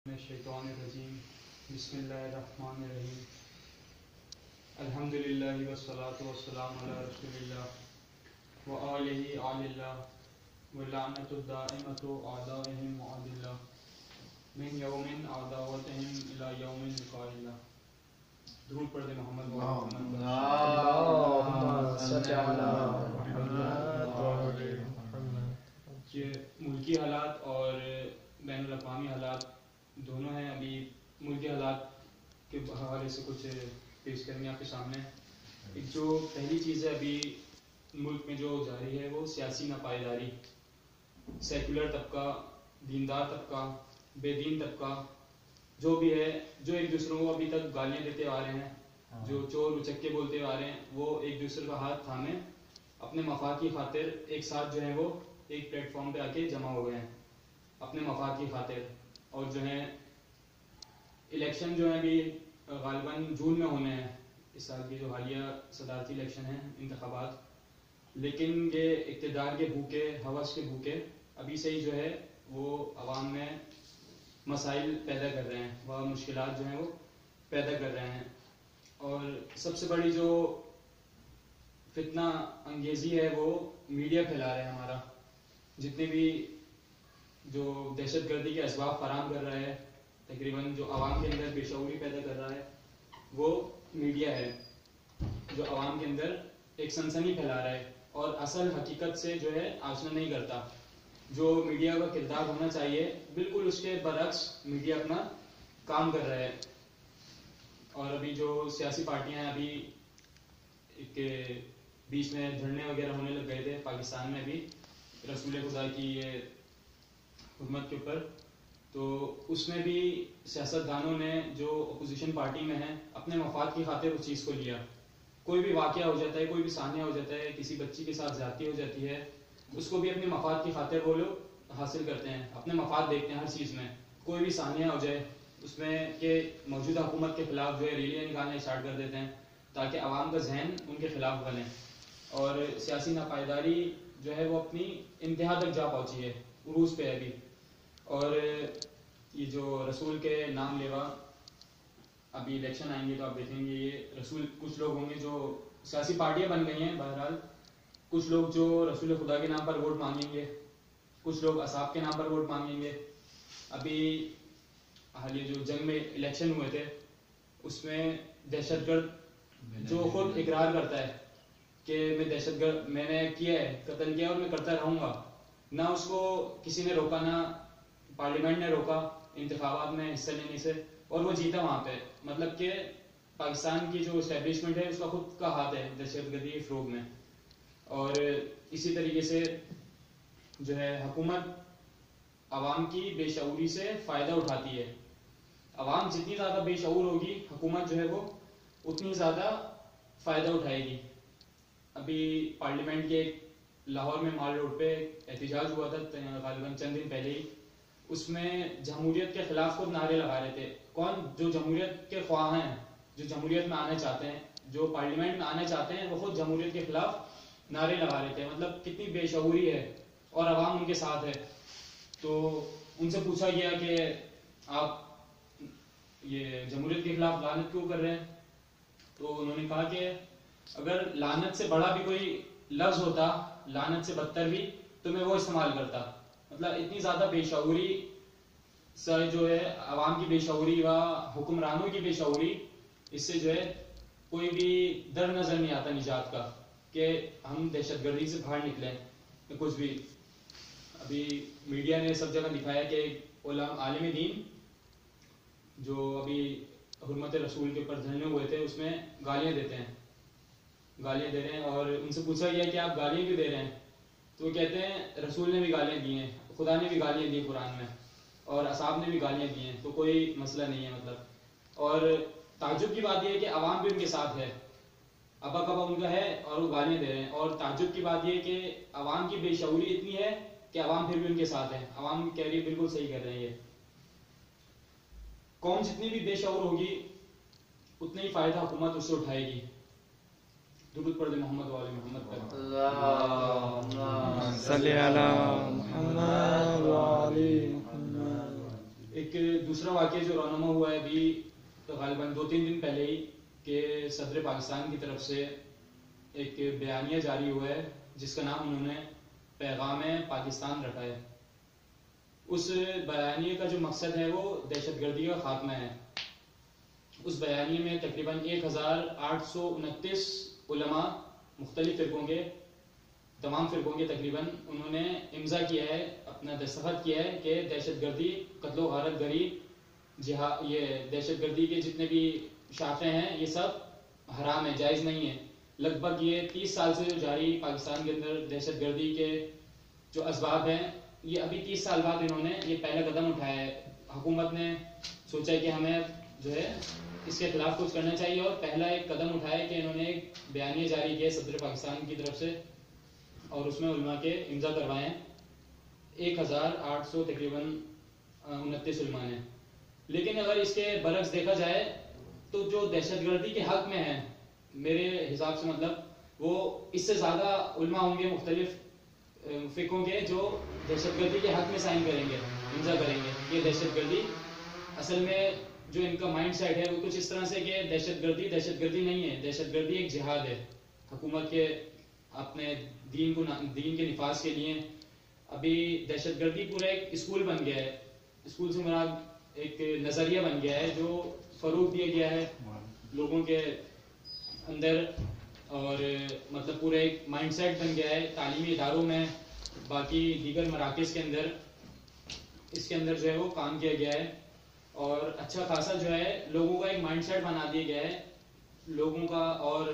الشیطان الرجیم بسم اللہ الرحمن الرحیم الحمدللہ والصلاة والسلام علی رسول اللہ وآلہ آل اللہ واللعنۃ الدائمۃ اعدائہم وعد اللہ من یوم عداوتہم الی یوم لقاء اللہ. درود پڑھ دے محمد اللہم صل علی محمد. یہ ملکی حالات اور بین الاقوامی حالات دونوں ہیں. ابھی ملکی حالات کے حوالے سے کچھ پیش کریں گے آپ کے سامنے. ایک جو پہلی چیز ہے ابھی ملک میں جو جاری ہے وہ سیاسی ناپائیداری. سیکولر طبقہ، دیندار طبقہ، بے دین طبقہ جو بھی ہے، جو ایک دوسروں کو ابھی تک گالیاں دیتے آ رہے ہیں، جو چور اچکے بولتے آ رہے ہیں، وہ ایک دوسرے کا ہاتھ تھامے اپنے مفاد کی خاطر ایک ساتھ جو ہے وہ ایک پلیٹ فارم پہ آ کے جمع ہو گئے ہیں اپنے مفاد کی خاطر. اور جو ہے الیکشن جو ہے ابھی غالباً جون میں ہونے ہیں، اس سال کی جو حالیہ صدارتی الیکشن ہیں، انتخابات. لیکن یہ اقتدار کے بھوکے، ہوس کے بھوکے ابھی سے ہی جو ہے وہ عوام میں مسائل پیدا کر رہے ہیں، وہ مشکلات جو ہیں وہ پیدا کر رہے ہیں. اور سب سے بڑی جو فتنہ انگیزی ہے وہ میڈیا پھیلا رہا ہے ہمارا. جتنے بھی جو دہشت گردی کے اسباب فراہم کر رہا ہے، تقریباً جو عوام کے اندر بے شعوری پیدا کر رہا ہے وہ میڈیا ہے، جو عوام کے اندر ایک سنسنی پھیلا رہا ہے اور اصل حقیقت سے جو ہے آشنا نہیں کرتا. جو میڈیا کا کردار ہونا چاہیے بالکل اس کے برعکس میڈیا اپنا کام کر رہا ہے. اور ابھی جو سیاسی پارٹیاں ہیں، ابھی کے بیچ میں دھرنے وغیرہ ہونے لگ گئے تھے پاکستان میں بھی رسول خدا کی یہ حکومت کے اوپر. تو اس میں بھی سیاستدانوں نے جو اپوزیشن پارٹی میں ہیں اپنے مفاد کی خاطر اس چیز کو لیا. کوئی بھی واقعہ ہو جاتا ہے، کوئی بھی سانحہ ہو جاتا ہے، کسی بچی کے ساتھ زیادتی ہو جاتی ہے، اس کو بھی اپنے مفاد کی خاطر وہ لوگ حاصل کرتے ہیں، اپنے مفاد دیکھتے ہیں ہر چیز میں. کوئی بھی سانحہ ہو جائے اس میں کہ موجودہ حکومت کے خلاف جو ہے ریلیاں نکالنا اسٹارٹ کر دیتے ہیں تاکہ عوام کا ذہن ان کے خلاف بنے. اور سیاسی ناپائیداری جو ہے وہ اپنی انتہا تک جا پہنچی ہے، عروج پہ ہے ابھی. اور یہ جو رسول کے نام لیوا ابھی الیکشن آئیں گے تو آپ دیکھیں گے یہ رسول کچھ لوگ ہوں گے جو سیاسی پارٹیاں بن گئی ہیں. بہرحال کچھ لوگ جو رسول خدا کے نام پر ووٹ مانگیں گے، کچھ لوگ اصحاب کے نام پر ووٹ مانگیں گے. ابھی حالیہ جو جنگ میں الیکشن ہوئے تھے اس میں دہشت گرد جو خود اقرار کرتا ہے کہ میں دہشت گرد میں نے کیا ہے، قتل کیا اور میں کرتا رہوں گا، نہ اس کو کسی نے روکا، نہ پارلیمنٹ نے روکا انتخابات میں حصہ لینے سے، اور وہ جیتا وہاں پہ. مطلب کہ پاکستان کی جو اسٹیبلشمنٹ ہے اس کا خود کا ہاتھ ہے دہشت گردی کے فروغ میں. اور اسی طریقے سے جو ہے حکومت عوام کی بے شعوری سے فائدہ اٹھاتی ہے. عوام جتنی زیادہ بے شعور ہوگی حکومت جو ہے وہ اتنی زیادہ فائدہ اٹھائے گی. ابھی پارلیمنٹ کے لاہور میں مال روڈ پہ احتجاج ہوا تھا غالباً چند دن پہلے ہی. اس میں جمہوریت کے خلاف خود نعرے لگا رہے تھے. کون؟ جو جمہوریت کے خواہاں ہیں، جو جمہوریت میں آنا چاہتے ہیں، جو پارلیمنٹ میں آنا چاہتے ہیں، وہ خود جمہوریت کے خلاف نعرے لگا رہے تھے. مطلب کتنی بے شعوری ہے اور عوام ان کے ساتھ ہے. تو ان سے پوچھا گیا کہ آپ یہ جمہوریت کے خلاف لعنت کیوں کر رہے ہیں؟ تو انہوں نے کہا کہ اگر لعنت سے بڑا بھی کوئی لفظ ہوتا، لعنت سے بدتر بھی، تو میں وہ استعمال کرتا. مطلب اتنی زیادہ بے شعوری سے جو ہے عوام کی بے شعوری و حکمرانوں کی بے شعوری، اس سے جو ہے کوئی بھی در نظر نہیں آتا نجات کا کہ ہم دہشت گردی سے باہر نکلیں یا کچھ بھی. ابھی میڈیا نے سب جگہ دکھایا کہ عالم دین جو ابھی حرمت رسول کے اوپر دھرنے ہوئے تھے اس میں گالیاں دیتے ہیں، گالیاں دے رہے ہیں. اور ان سے پوچھا گیا کہ آپ گالیاں کیوں دے رہے ہیں؟ تو وہ کہتے ہیں رسول نے بھی گالیاں دی ہیں، خدا نے بھی گالیاں دی قرآن میں، اور اصحاب نے بھی گالیاں دی ہیں، تو کوئی مسئلہ نہیں ہے. مطلب اور تعجب کی بات یہ ہے کہ عوام بھی ان کے ساتھ ہے، ابا کبا ان کا ہے اور وہ گالیاں دے رہے ہیں. اور تعجب کی بات یہ کہ عوام کی بے شعوری اتنی ہے کہ عوام پھر بھی ان کے ساتھ ہے. عوام کہہ رہی ہے بالکل صحیح کر رہے ہیں. یہ قوم جتنی بھی بے شعور ہوگی اتنا ہی فائدہ حکومت اس سے اٹھائے گی. درود پڑھ دے محمد وآل محمد پر. اللہم صل علی محمد وآل محمد. ایک دوسرا واقعہ جو رونما ہوا ہے ابھی غالباً 2-3 دن پہلے ہی کہ صدر پاکستان کی طرف سے ایک بیانیہ جاری ہوا ہے جس کا نام انہوں نے پیغام پاکستان رکھا ہے. اس بیانیے کا جو مقصد ہے وہ دہشت گردی کا خاتمہ ہے. اس بیانیے میں تقریباً 1829 علماء مختلف فرقوں کے تمام فرقوں کے تقریباً انہوں نے امضا کیا ہے, اپنا دستخط کیا ہے کہ دہشت گردی, قتل و غارت گری, یہ دہشت گردی کے جتنے بھی شاخیں ہیں یہ سب حرام ہے, جائز نہیں ہے. لگ بھگ یہ 30 سال سے جو جاری پاکستان کے اندر دہشت گردی کے جو اسباب ہیں, یہ ابھی 30 سال بعد انہوں نے یہ پہلا قدم اٹھایا ہے. حکومت نے سوچا کہ ہمیں جو ہے اس کے خلاف کچھ کرنا چاہیے اور پہلا ایک قدم اٹھایا کہ انہوں نے ایک بیانیہ جاری کیا صدر پاکستان کی طرف سے اور اس میں علماء کے امضا کروائے ہیں. 1800 تقریباً 29 علماء نے. لیکن اگر اس کے برعکس دیکھا جائے تو جو دہشت گردی کے حق میں ہیں میرے حساب سے مطلب وہ اس سے زیادہ علماء ہوں گے مختلف فقہوں کے جو دہشت گردی کے حق میں سائن کریں گے, امضا کریں گے. یہ دہشت گردی اصل میں جو ان کا مائنڈ سیٹ ہے وہ کچھ اس طرح سے کہ دہشت گردی نہیں ہے, دہشت گردی ایک جہاد ہے. حکومت کے اپنے دین کے نفاذ کے لیے ابھی دہشت گردی پورا ایک اسکول بن گیا ہے. اسکول سے مراد ایک نظریہ بن گیا ہے جو فروغ دیا گیا ہے لوگوں کے اندر, اور مطلب پورا ایک مائنڈ سیٹ بن گیا ہے تعلیمی اداروں میں, باقی دیگر مراکز کے اندر. اس کے اندر جو ہے وہ کام کیا گیا ہے اور اچھا خاصا جو ہے لوگوں کا ایک مائنڈ سیٹ بنا دیا گیا ہے لوگوں کا. اور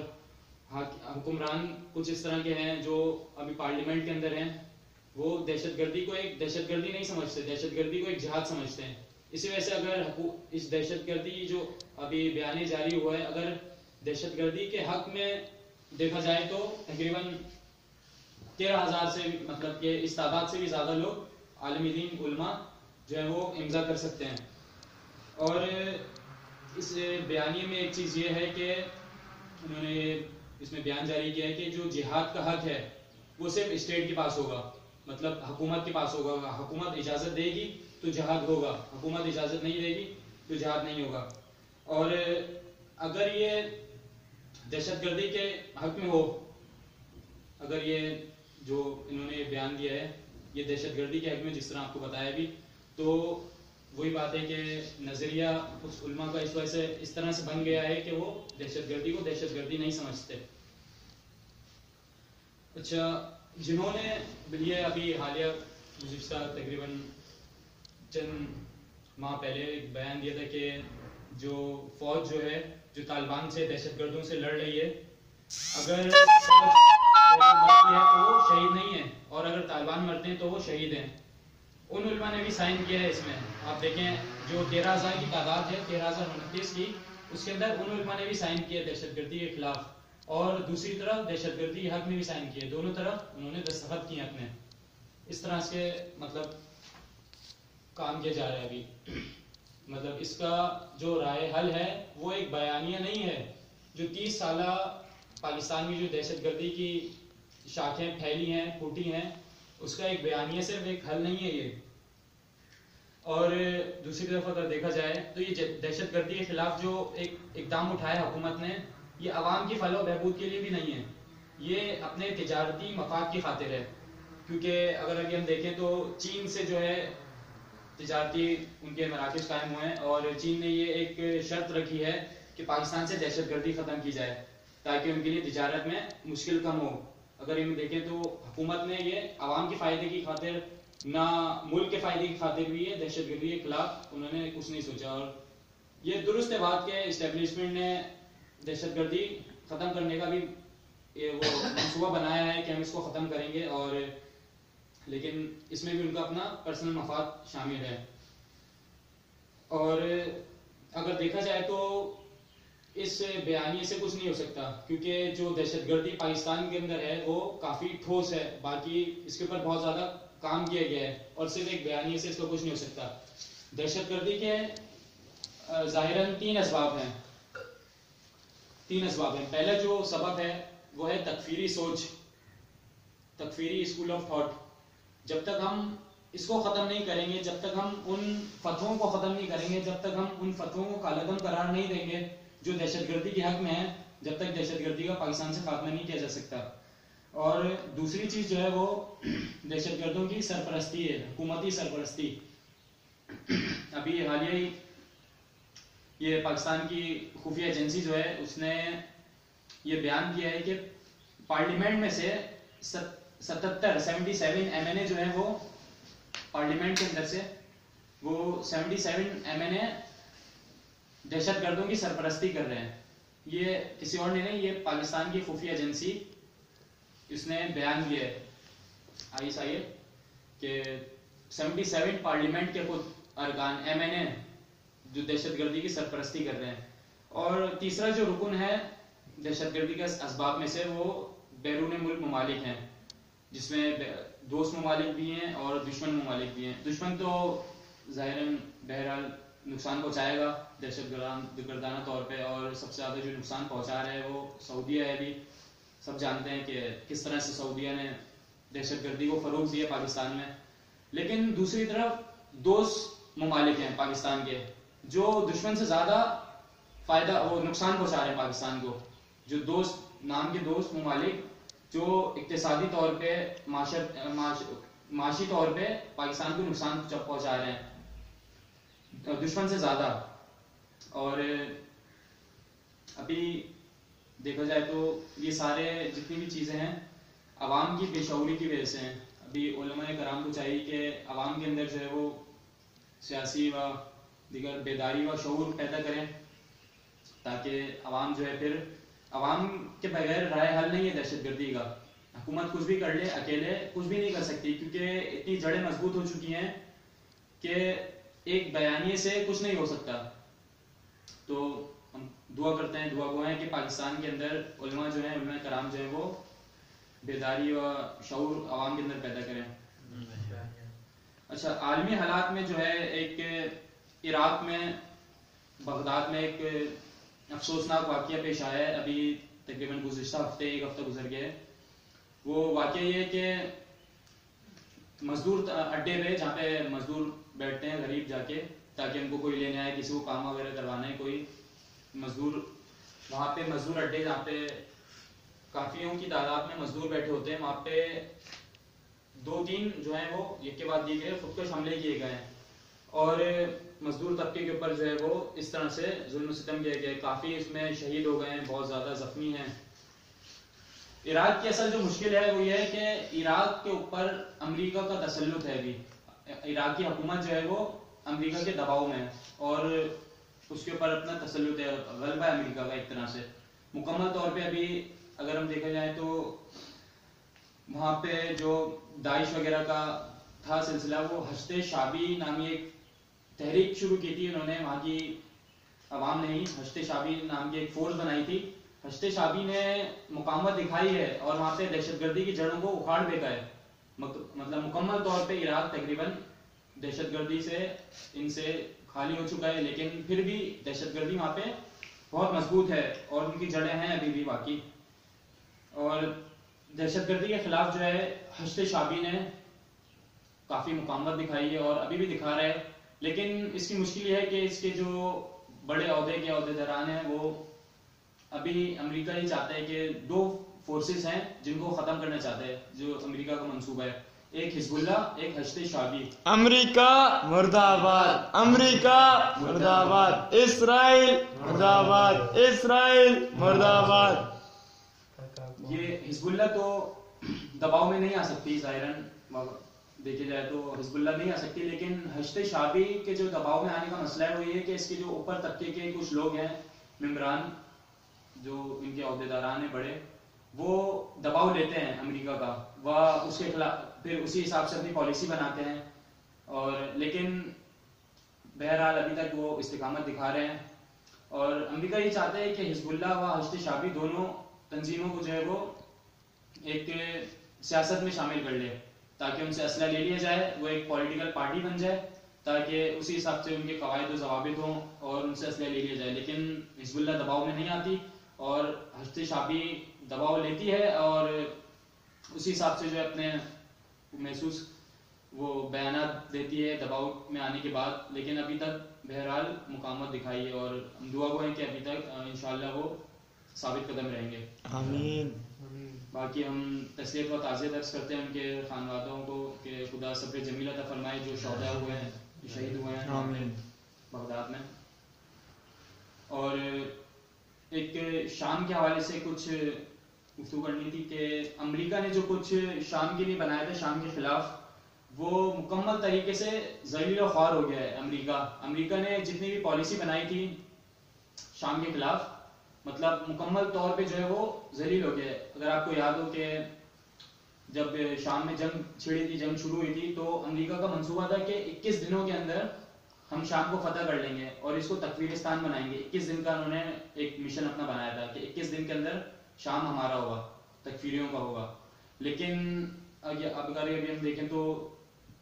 حکمران کچھ اس طرح کے ہیں جو ابھی پارلیمنٹ کے اندر ہیں, وہ دہشت گردی کو ایک دہشت گردی نہیں سمجھتے, دہشت گردی کو ایک جہاد سمجھتے ہیں. اسی وجہ سے اگر اس دہشت گردی جو ابھی بیانیہ جاری ہوا ہے اگر دہشت گردی کے حق میں دیکھا جائے تو تقریباً 13,000 سے مطلب کہ اس تعداد سے بھی زیادہ لوگ عالم دین علماء جو ہے وہ امضا کر سکتے ہیں. اور اس بیانیے میں ایک چیز یہ ہے کہ انہوں نے اس میں بیان جاری کیا ہے کہ جو جہاد کا حق ہے وہ صرف اسٹیٹ کے پاس ہوگا, مطلب حکومت کے پاس ہوگا. حکومت اجازت دے گی تو جہاد ہوگا, حکومت اجازت نہیں دے گی تو جہاد نہیں ہوگا. اور اگر یہ دہشت گردی کے حق میں ہو, اگر یہ جو انہوں نے بیان دیا ہے یہ دہشت گردی کے حق میں جس طرح آپ کو بتایا بھی, تو وہی بات ہے کہ نظریہ کچھ علماء کا اس وجہ سے اس طرح سے بن گیا ہے کہ وہ دہشت گردی کو دہشت گردی نہیں سمجھتے. اچھا, جنہوں نے یہ ابھی حالیہ گزشتہ تقریباً چند ماہ پہلے ایک بیان دیا تھا کہ جو فوج جو ہے جو طالبان سے دہشت گردوں سے لڑ رہی ہے, اگر فوج مرتی ہے تو وہ شہید نہیں ہے اور اگر طالبان مرتے ہیں تو وہ شہید ہیں. ان علماء نے بھی سائن کیا ہے اس میں. آپ دیکھیں جو 13,000 کی تعداد ہے 13,029 کی, اس کے اندر ان علماء نے بھی سائن کیا دہشت گردی کے خلاف, اور دوسری طرف دہشت گردی کے حق میں بھی سائن کیے. دونوں طرف انہوں نے دستخط کیے اپنے. اس طرح سے مطلب کام کیا جا رہا ہے ابھی. مطلب اس کا جو رائے حل ہے وہ ایک بیانیہ نہیں ہے. جو 30 سالہ پاکستان میں جو دہشت گردی کی شاخیں پھیلی ہیں پھوٹی ہیں, اس کا ایک بیانیہ صرف ایک حل نہیں ہے یہ. اور دوسری طرف اگر دیکھا جائے تو یہ دہشت گردی کے خلاف جو ایک اقدام اٹھایا حکومت نے, یہ عوام کی فلاح و بہبود کے لیے بھی نہیں ہے, یہ اپنے تجارتی مفاد کی خاطر ہے. کیونکہ اگر ابھی ہم دیکھیں تو چین سے جو ہے تجارتی ان کے مراکز قائم ہوئے ہیں, اور چین نے یہ ایک شرط رکھی ہے کہ پاکستان سے دہشت گردی ختم کی جائے تاکہ ان کے لیے تجارت میں مشکل کم ہو. اگر ہم دیکھیں تو حکومت نے یہ عوام کے فائدے کی خاطر نہ ملک کے فائدے کی خاطر بھی یہ دہشت گردی کے خلاف انہوں نے کچھ نہیں سوچا. اور یہ درست ہے بات کہ اسٹیبلشمنٹ نے دہشت گردی ختم کرنے کا بھی وہ منصوبہ بنایا ہے کہ ہم اس کو ختم کریں گے, اور لیکن اس میں بھی ان کا اپنا پرسنل مفاد شامل ہے. اور اگر دیکھا جائے تو اس بیانیے سے کچھ نہیں ہو سکتا, کیونکہ جو دہشت گردی پاکستان کے اندر ہے وہ کافی ٹھوس ہے, باقی اس کے اوپر بہت زیادہ کام کیا گیا ہے, اور صرف ایک بیانیے سے اس کو کچھ نہیں ہو سکتا. دہشت گردی کے ظاہراً 3 اسباب ہیں. پہلا جو سبب ہے وہ ہے تکفیری سوچ, تکفیری اسکول آف تھاٹ. جب تک ہم اس کو ختم نہیں کریں گے، جب تک ہم ان فتووں کو ختم نہیں کریں گے، جب تک ہم ان فتووں کو کالعدم قرار نہیں دیں گے جو دہشت گردی کے حق میں ہیں، جب تک دہشت گردی کا پاکستان سے خاتمہ نہیں کیا جا سکتا۔ اور دوسری چیز جو ہے وہ دہشت گردوں کی سرپرستی ہے، حکومتی سرپرستی۔ ابھی حالیہ ہی یہ پاکستان کی خفیہ ایجنسی جو ہے اس نے یہ بیان کیا ہے کہ پارلیمنٹ میں سے 77 MNA جو ہیں وہ پارلیمنٹ کے اندر سے وہ 77 MNA دہشت گردوں کی سرپرستی کر رہے ہیں۔ یہ کسی اور نے نہیں، یہ پاکستان کی خفیہ ایجنسی اس نے بیان کیا ہے ISI کہ 77 پارلیمنٹ کے خود ارکان MNA جو دہشت گردی کی سرپرستی کر رہے ہیں۔ اور تیسرا جو رکن ہے دہشت گردی کے اسباب میں سے وہ بیرون ملک ممالک ہیں، جس میں دوست ممالک بھی ہیں اور دشمن ممالک بھی ہیں۔ دشمن تو ظاہراً بہرحال نقصان پہنچائے گا دہشت گردانہ طور پہ، اور سب سے زیادہ جو نقصان پہنچا رہا ہے وہ سعودیہ ہے۔ ابھی سب جانتے ہیں کہ کس طرح سے سعودیہ نے دہشت گردی کو فروغ دیا پاکستان میں۔ لیکن دوسری طرف دوست ممالک ہیں پاکستان کے جو دشمن سے زیادہ فائدہ وہ نقصان پہنچا رہے ہیں پاکستان کو، جو دوست نام کے دوست ممالک جو اقتصادی طور پہ معاشی طور پہ پاکستان کو نقصان پہنچا رہے ہیں دشمن سے زیادہ۔ اور ابھی دیکھا جائے تو یہ سارے جتنی بھی چیزیں ہیں عوام کی بے شعوری کی وجہ سے ہیں۔ ابھی علماء کرام کو چاہیے کہ عوام کے اندر جو ہے وہ سیاسی و دیگر بیداری و شعور پیدا کریں، تاکہ عوام جو ہے پھر عوام کے بغیر رائے حل نہیں ہے دہشت گردی کا۔ حکومت کچھ بھی کر لے اکیلے کچھ بھی نہیں کر سکتی، کیونکہ اتنی جڑیں مضبوط ہو چکی ہیں کہ ایک بیانیے سے کچھ نہیں ہو سکتا۔ تو ہم دعا کرتے ہیں، دعا گو ہیں کہ پاکستان کے اندر علماء جو ہیں، علماء کرام جو ہیں وہ بیداری و شعور عوام کے اندر پیدا کریں۔ اچھا، عالمی حالات میں جو ہے ایک عراق میں بغداد میں ایک افسوسناک واقعہ پیش آیا ہے، ابھی تقریباً گزشتہ ہفتے ایک ہفتہ گزر گیا ہے۔ وہ واقعہ یہ ہے کہ مزدور اڈے پہ جہاں پہ مزدور بیٹھتے ہیں غریب جا کے تاکہ ان کو کوئی لینے آئے، کسی کو کام وغیرہ کروانا ہے کوئی مزدور، وہاں پہ مزدور اڈے جہاں پہ کافیوں کی تعداد میں مزدور بیٹھے ہوتے ہیں، وہاں پہ 2-3 جو ہیں وہ ایک کے بعد دیگر خودکش حملے کیے گئے ہیں، اور مزدور طبقے کے اوپر جو ہے وہ اس طرح سے ظلم و ستم کیا گیا ہے۔ کافی اس میں شہید ہو گئے ہیں، بہت زیادہ زخمی ہیں۔ عراق کی اصل جو مشکل ہے وہ یہ ہے کہ عراق کے اوپر امریکہ کا تسلط ہے۔ ابھی عراق کی حکومت جو ہے وہ امریکہ کے دباؤ میں ہے اور اس کے اوپر اپنا تسلط ہے، غلبہ ہے امریکہ کا ایک طرح سے مکمل طور پہ۔ ابھی اگر ہم دیکھا جائے تو وہاں پہ جو داعش وغیرہ کا تھا سلسلہ، وہ ہشت شعبی نامی ایک تحریک شروع کی تھی انہوں نے، وہاں کی عوام نے ہی ہشت شعبی نام کی ایک فورس بنائی تھی۔ ہشت شعبی نے مقاومت دکھائی ہے اور وہاں پہ دہشت گردی کی جڑوں کو اکھاڑ پھینکا ہے، مطلب مکمل طور پہ عراق تقریباً دہشت گردی سے ان سے خالی ہو چکا ہے، لیکن پھر بھی دہشت گردی وہاں پہ بہت مضبوط ہے اور ان کی جڑیں ہیں ابھی بھی باقی۔ اور دہشت گردی کے خلاف جو ہے ہشت شعبی نے کافی مقاومت دکھائی ہے اور ابھی بھی دکھا رہا ہے، لیکن اس کی مشکل یہ ہے کہ اس کے جو بڑے عہدے کے عہدیداران ہیں وہ ابھی امریکہ یہ چاہتا ہے کہ 2 فورسز ہیں جن کو ختم کرنا چاہتا ہے، جو امریکہ کا منصوبہ ہے، ایک حزب اللہ، ایک ہشت شعبی۔ امریکہ مرد آباد، امریکہ مرد آباد، اسرائیل مرد آباد، اسرائیل مرد آباد۔ یہ حزب اللہ تو دباؤ میں نہیں آ سکتی، ظاہراً دیکھا جائے تو حزب اللہ نہیں آ سکتی، لیکن ہشت شعبی کے جو دباؤ میں آنے کا مسئلہ ہے وہ یہ کہ اس کے جو اوپر طبقے کے کچھ لوگ ہیں، ممبران جو ان کے عہدیداران ہیں بڑے، وہ دباؤ لیتے ہیں امریکہ کا، وہ اس کے خلاف پھر اسی حساب سے اپنی پالیسی بناتے ہیں، اور لیکن بہرحال ابھی تک وہ استقامت دکھا رہے ہیں۔ اور امریکہ یہ چاہتا ہے کہ حزب اللہ و ہشت شعبی دونوں تنظیموں کو جو ہے وہ ایک سیاست میں شامل کر لے تاکہ ان سے اسلحہ لے لیا جائے، وہ ایک پولیٹیکل پارٹی بن جائے تاکہ اسی حساب سے ان کے قواعد و ضوابط ہوں اور ان سے اسلحہ لے لیا جائے۔ لیکن حزب اللہ دباؤ میں نہیں آتی اور ہشت شعبی دباؤ لیتی ہے اور اسی حساب سے جو ہے اپنے محسوس وہ بیانات دیتی ہے دباؤ میں آنے کے بعد، لیکن ابھی تک بہرحال مقاومت دکھائی ہے، اور ہم دعا گو ہیں کہ ابھی تک انشاءاللہ وہ ثابت قدم رہیں گے. آمین. باقی ہم تسلیت و تعزیت درس کرتے ہیں ان کے خانوادوں کو کہ خدا صبر جمیل عطا فرمائے جو شہداء ہوئے ہیں، جو شہید ہوئے ہیں آمین. بغداد میں. اور ایک شام کے حوالے سے کچھ گفتگو کرنی تھی کہ امریکہ نے جو کچھ شام کے لیے بنایا تھا شام کے خلاف، وہ مکمل طریقے سے ذلیل و خوار ہو گیا ہے. امریکہ نے جتنی بھی پالیسی بنائی تھی شام کے خلاف، مطلب مکمل طور پہ جو ہے وہ ذلیل ہو گیا ہے. اگر آپ کو یاد ہو کہ جب شام میں جنگ چھڑی تھی، جنگ شروع ہوئی تھی، تو امریکہ کا منصوبہ تھا کہ 21 دنوں کے اندر ہم شام کو فتح کر لیں گے اور اس کو تکفیرستان بنائیں گے. 21 دن کا انہوں نے ایک مشن اپنا بنایا تھا کہ 21 دن کے اندر شام ہمارا ہوگا، تکفیریوں کا ہوگا. لیکن اب اگر ابھی ہم دیکھیں تو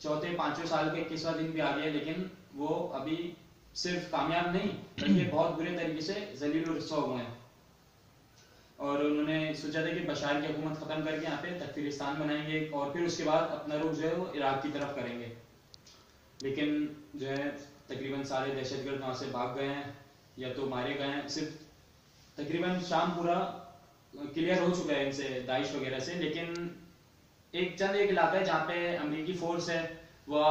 چوتھے پانچویں سال کے 21واں دن بھی آ گیا، لیکن وہ ابھی صرف کامیاب نہیں بلکہ بہت برے طریقے سے ذلیل و رسوا ہوئے ہیں. اور انہوں نے سوچا تھا کہ بشار کی حکومت ختم کر کے یہاں پہ تکفیرستان بنائیں گے اور پھر اس کے بعد اپنا رخ جو ہے وہ عراق کی طرف کریں گے. لیکن جو ہے تقریباً سارے دہشت گرد وہاں سے بھاگ گئے ہیں یا تو مارے گئے ہیں. صرف تقریباً شام پورا کلیئر ہو چکا ہے ان سے، داعش وغیرہ سے. لیکن ایک علاقہ ہے جہاں پہ امریکی فورس ہے، وہ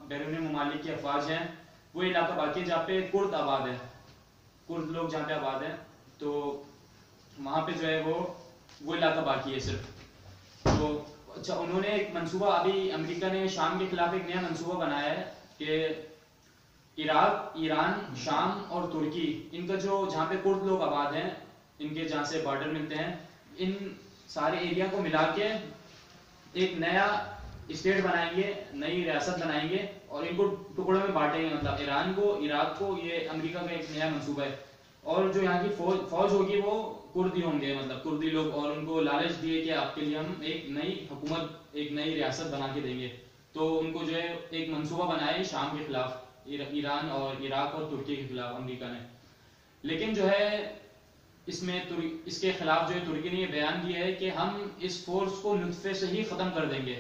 بیرون ممالک کی افواج ہیں، وہ علاقہ باقی ہے جہاں پہ کرد آباد ہے، کرد لوگ جہاں پہ آباد ہیں. تو وہاں پہ جو ہے وہ علاقہ باقی ہے صرف. تو اچھا انہوں نے ایک منصوبہ، ابھی امریکہ نے شام کے خلاف ایک نیا منصوبہ بنایا ہے کہ عراق، ایران، شام اور ترکی، ان کا جو جہاں پہ کرد لوگ آباد ہیں، ان کے جہاں سے بارڈر ملتے ہیں، ان سارے ایریا کو ملا کے ایک نیا اسٹیٹ بنائیں گے، نئی ریاست بنائیں گے اور ان کو ٹکڑوں میں بانٹیں گے. مطلب ایران کو، عراق کو، یہ امریکہ کا ایک نیا منصوبہ ہے. اور جو یہاں کی فوج ہوگی وہ کردی ہوں گے، مطلب کردی لوگ، اور ان کو لالچ دیے کہ آپ کے لیے ہم ایک نئی حکومت، ایک نئی ریاست بنا کے دیں گے. تو ان کو جو ہے ایک منصوبہ بنایا شام کے خلاف، ایران اور عراق اور ترکی کے خلاف امریکہ نے. لیکن جو ہے اس کے خلاف جو ہے ترکی نے یہ بیان دیا ہے کہ ہم اس فورس کو نطفے سے ہی ختم کر دیں گے.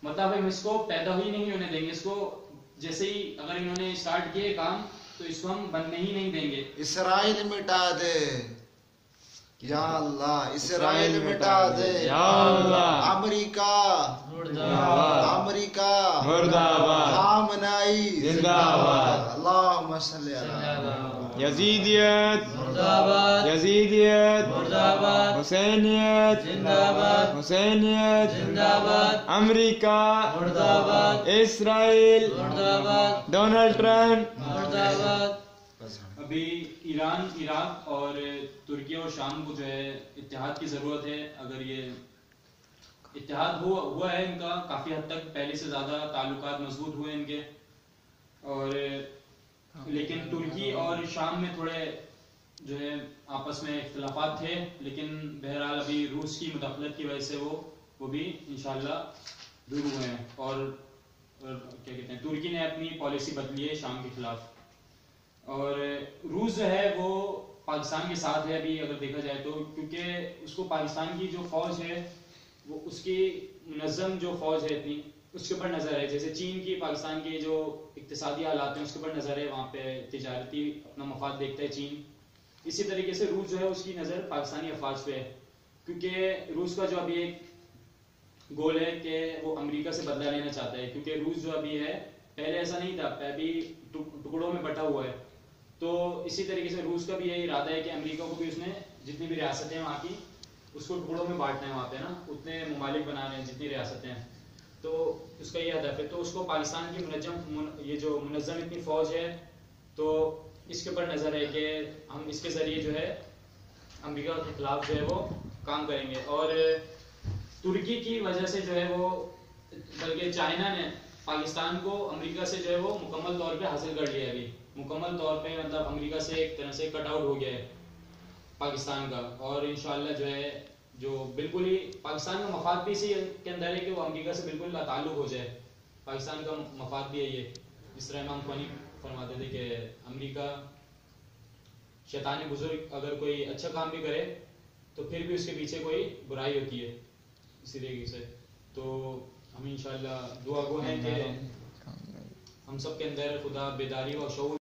مطلب ہم اس کو پیدا ہی نہیں ہونے دیں گے. اس کو جیسے ہی اگر انہوں نے اسٹارٹ کیے کام تو اس کو ہم بننے ہی نہیں دیں گے. اسرائیل مٹا دے یا اللہ، اسرائیل مٹا دے یا اللہ. امریکہ امریکہ مرد آباد. خامنائی زندہ آباد. اللہم صلی علی یزیدیت مرد آباد. یزیدیت مرد آباد. حسینیت زندہ آباد. حسینیت زندہ آباد. امریکہ مرد آباد. اسرائیل مرد آباد. Donald Trump. مرد آباد. ابھی ایران، عراق اور ترکی اور شام کو جو ہے اتحاد کی ضرورت ہے. اگر یہ اتحاد ہوا ہے ان کا کافی حد تک، پہلے سے زیادہ تعلقات مضبوط ہوئے ان کے. اور لیکن ترکی اور شام میں تھوڑے جو ہے آپس میں اختلافات تھے، لیکن بہرحال ابھی روس کی مداخلت کی وجہ سے وہ بھی انشاءاللہ دور ہوئے ہیں. اور کیا کہتے ہیں، ترکی نے اپنی پالیسی بدلی ہے شام کے خلاف. اور روس جو ہے وہ پاکستان کے ساتھ ہے ابھی اگر دیکھا جائے تو، کیونکہ اس کو پاکستان کی جو فوج ہے وہ اس کی منظم جو فوج ہے اتنی، اس کے اوپر نظر ہے. جیسے چین کی پاکستان کے جو اقتصادی حالات ہیں اس کے اوپر نظر ہے، وہاں پہ تجارتی اپنا مفاد دیکھتا ہے چین. اسی طریقے سے روس جو ہے اس کی نظر پاکستانی افواج پہ ہے، کیونکہ روس کا جو ابھی ایک گول ہے کہ وہ امریکہ سے بدلہ لینا چاہتا ہے. کیونکہ روس جو ابھی ہے، پہلے ایسا نہیں تھا، ابھی ٹکڑوں میں بٹا ہوا ہے. تو اسی طریقے سے روس کا بھی یہی ارادہ ہے کہ امریکہ کو بھی اس نے جتنی بھی ریاستیں ہیں وہاں کی، اس کو ٹکڑوں میں بانٹنا ہے وہاں پہ نا، اتنے ممالک بنانے ہیں جتنی ریاستیں ہیں. تو اس کا یہ ہدف ہے. تو اس کو پاکستان کی یہ جو منظم اتنی فوج ہے، تو اس کے اوپر نظر ہے کہ ہم اس کے ذریعے جو ہے امریکہ کے خلاف جو ہے وہ کام کریں گے. اور ترکی کی وجہ سے جو ہے وہ، بلکہ چائنا نے پاکستان کو امریکہ سے جو ہے وہ مکمل طور پہ حاصل کر لیا ہے. ابھی مکمل طور پہ مطلب امریکہ سے ایک طرح سے کٹ آؤٹ ہو گیا ہے پاکستان کا. اور انشاءاللہ جو ہے جو بالکل ہی پاکستان کا مفاد بھی اسی کے اندر ہے کہ وہ امریکہ سے بالکل لا تعلق ہو جائے. پاکستان کا مفاد بھی ہے یہ، جس طرح امام خوانی فرماتے تھے کہ امریکہ شیطان بزرگ اگر کوئی اچھا کام بھی کرے تو پھر بھی اس کے پیچھے کوئی برائی ہوتی ہے. اسی طریقے سے تو ہم انشاءاللہ دعا گو ہیں کہ ہم سب کے اندر خدا بیداری و شعور